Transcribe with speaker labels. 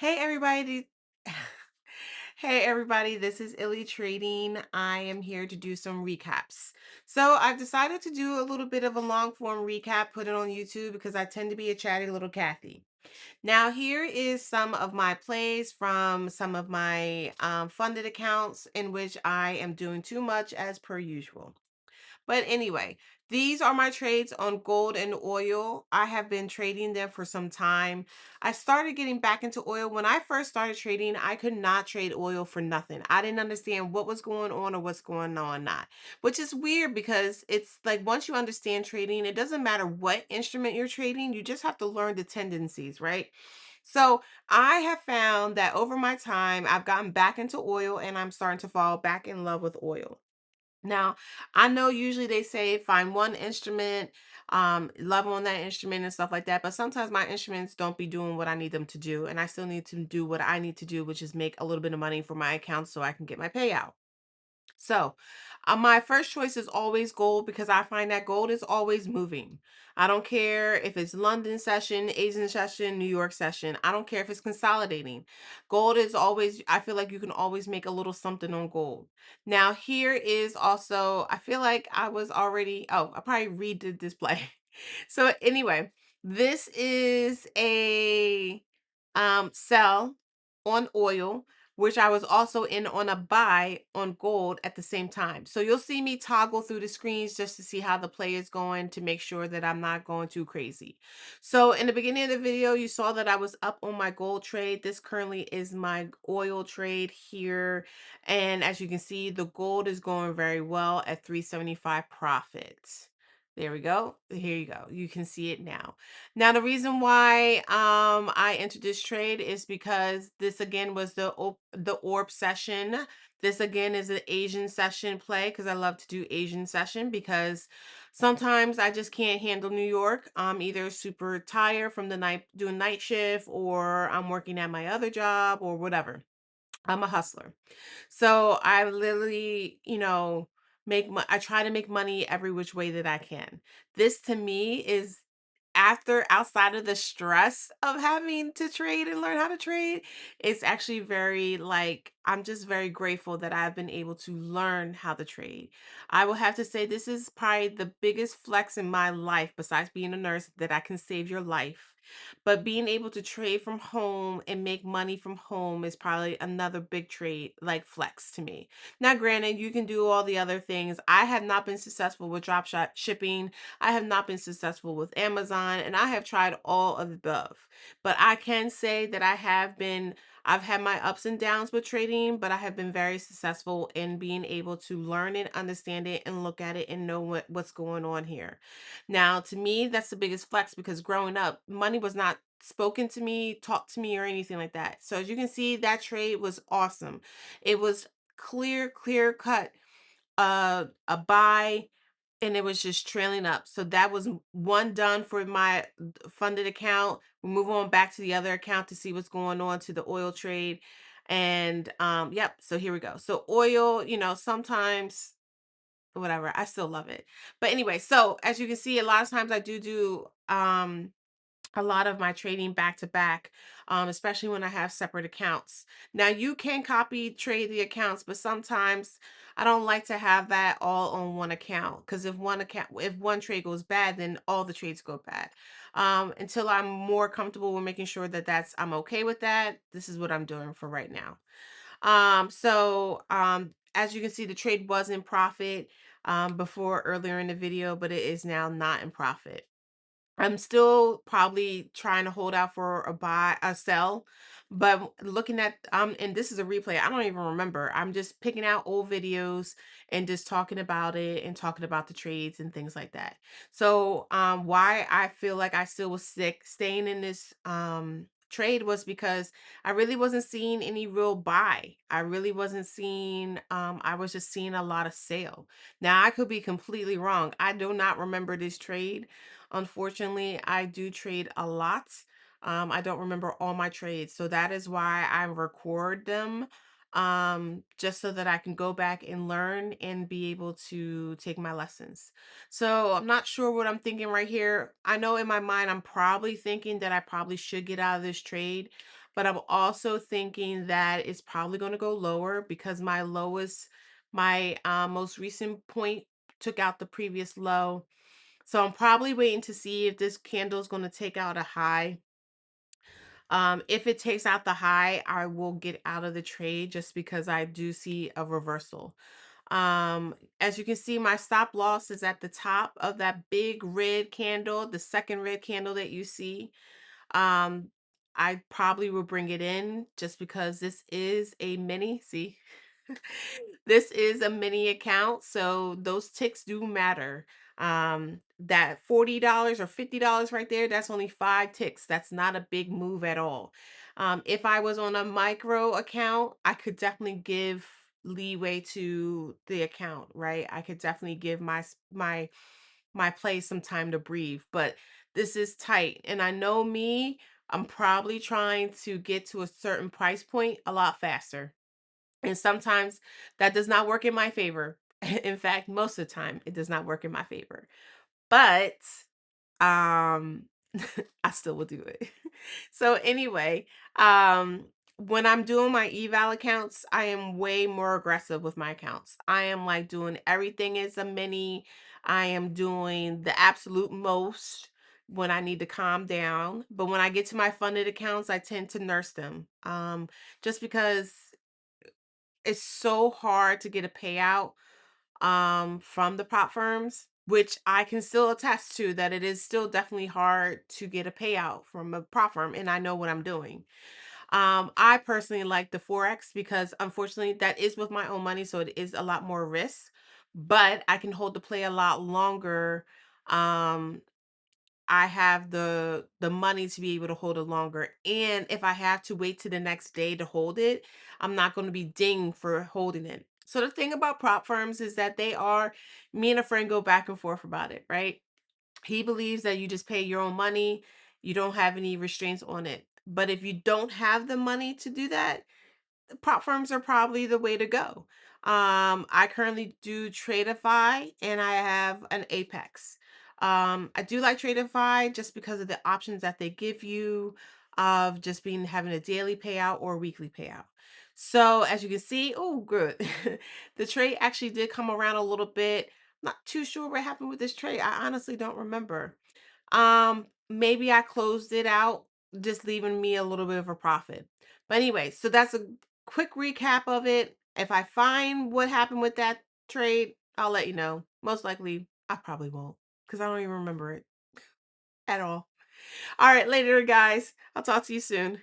Speaker 1: Hey everybody. Hey everybody, this is Illy Trading. I am here to do some recaps. So I've decided to do a little bit of a long form recap, put it on YouTube because I tend to be a chatty little Kathy. Now here is some of my plays from some of my funded accounts in which I am doing too much as per usual. But anyway, these are my trades on gold and oil. I have been trading them for some time. I started getting back into oil. When I first started trading, I could not trade oil for nothing. I didn't understand what was going on or what's going on not, which is weird because it's like once you understand trading, it doesn't matter what instrument you're trading, you just have to learn the tendencies, right? So I have found that over my time, I've gotten back into oil and I'm starting to fall back in love with oil. Now, I know usually they say find one instrument, love on that instrument and stuff like that, but sometimes my instruments don't be doing what I need them to do, and I still need to do what I need to do, which is make a little bit of money for my account so I can get my payout. So, my first choice is always gold because I find that gold is always moving. I don't care if it's London session, Asian session, New York session. I don't care if it's consolidating. Gold is always, I feel like you can always make a little something on gold. Now, here is also, I feel like I was already, oh, I probably redid this play. So, anyway, this is a sell on oil, which I was also in on a buy on gold at the same time. So you'll see me toggle through the screens just to see how the play is going to make sure that I'm not going too crazy. So in the beginning of the video, you saw that I was up on my gold trade. This currently is my oil trade here. And as you can see, the gold is going very well at 375 profits. There we go. Here you go. You can see it now. Now, the reason why I entered this trade is because this again was the orb session. This again is an Asian session play because I love to do Asian session because sometimes I just can't handle New York. I'm either super tired from the night doing night shift or I'm working at my other job or whatever. I'm a hustler. So I literally, I try to make money every which way that I can. This to me is after outside of the stress of having to trade and learn how to trade, it's actually very like I'm just very grateful that I've been able to learn how to trade. I will have to say this is probably the biggest flex in my life besides being a nurse that I can save your life. But being able to trade from home and make money from home is probably another big trade like flex to me. Now, granted, you can do all the other things. I have not been successful with drop shot shipping. I have not been successful with Amazon, and I have tried all of the above. But I can say that I've had my ups and downs with trading, but I have been very successful in being able to learn and understand it and look at it and know what's going on here. Now, to me, that's the biggest flex because growing up, money was not spoken to me, taught to me, or anything like that. So as you can see, that trade was awesome. It was clear cut, a buy, and it was just trailing up. So that was one done for my funded account. We move on back to the other account to see what's going on to the oil trade. And yep, so here we go. So oil, sometimes whatever, I still love it. But anyway, so as you can see, a lot of times I do a lot of my trading back to back, especially when I have separate accounts. Now you can copy trade the accounts, but sometimes I don't like to have that all on one account because if one trade goes bad, then all the trades go bad. Until I'm more comfortable with making sure that I'm okay with that. This is what I'm doing for right now. As you can see, the trade was in profit before earlier in the video, but it is now not in profit. I'm still probably trying to hold out for a sell, but looking at and this is a replay. I don't even remember. I'm just picking out old videos and just talking about it and talking about the trades and things like that. So why I feel like I still was sick staying in this trade was because I really wasn't seeing any real buy. I really wasn't seeing I was just seeing a lot of sale. Now I could be completely wrong. I do not remember this trade. Unfortunately, I do trade a lot. I don't remember all my trades, so that is why I record them, just so that I can go back and learn and be able to take my lessons. So I'm not sure what I'm thinking right here. I know in my mind I'm probably thinking that I probably should get out of this trade, but I'm also thinking that it's probably going to go lower because my most recent point took out the previous low. So I'm probably waiting to see if this candle is going to take out a high. If it takes out the high, I will get out of the trade just because I do see a reversal. As you can see, my stop loss is at the top of that big red candle, the second red candle that you see. Um, I probably will bring it in just because this is a mini. See, this is a mini account, so those ticks do matter. That $40 or $50 right there, that's only 5 ticks. That's not a big move at all. If I was on a micro account, I could definitely give leeway to the account, right? I could definitely give my play some time to breathe, but this is tight. And I know me, I'm probably trying to get to a certain price point a lot faster. And sometimes that does not work in my favor. In fact, most of the time, it does not work in my favor. But um I still will do it. So anyway, um when I'm doing my eval accounts, I am way more aggressive with my accounts. I am like doing everything as a mini. I am doing the absolute most when I need to calm down. But when I get to my funded accounts, I tend to nurse them. Just because it's so hard to get a payout from the prop firms, which I can still attest to that it is still definitely hard to get a payout from a prop firm, and I know what I'm doing. I personally like the Forex because unfortunately that is with my own money, so it is a lot more risk, but I can hold the play a lot longer. Um, I have the money to be able to hold it longer. And if I have to wait to the next day to hold it, I'm not going to be dinged for holding it. So the thing about prop firms is that me and a friend go back and forth about it, right? He believes that you just pay your own money, you don't have any restraints on it. But if you don't have the money to do that, prop firms are probably the way to go. I currently do Tradeify and I have an Apex. I do like Tradeify just because of the options that they give you of just being having a daily payout or weekly payout. So as you can see, oh good. The trade actually did come around a little bit. Not too sure what happened with this trade. I honestly don't remember. Maybe I closed it out, just leaving me a little bit of a profit. But anyway, so that's a quick recap of it. If I find what happened with that trade, I'll let you know. Most likely, I probably won't because I don't even remember it at all. All right, later, guys. I'll talk to you soon.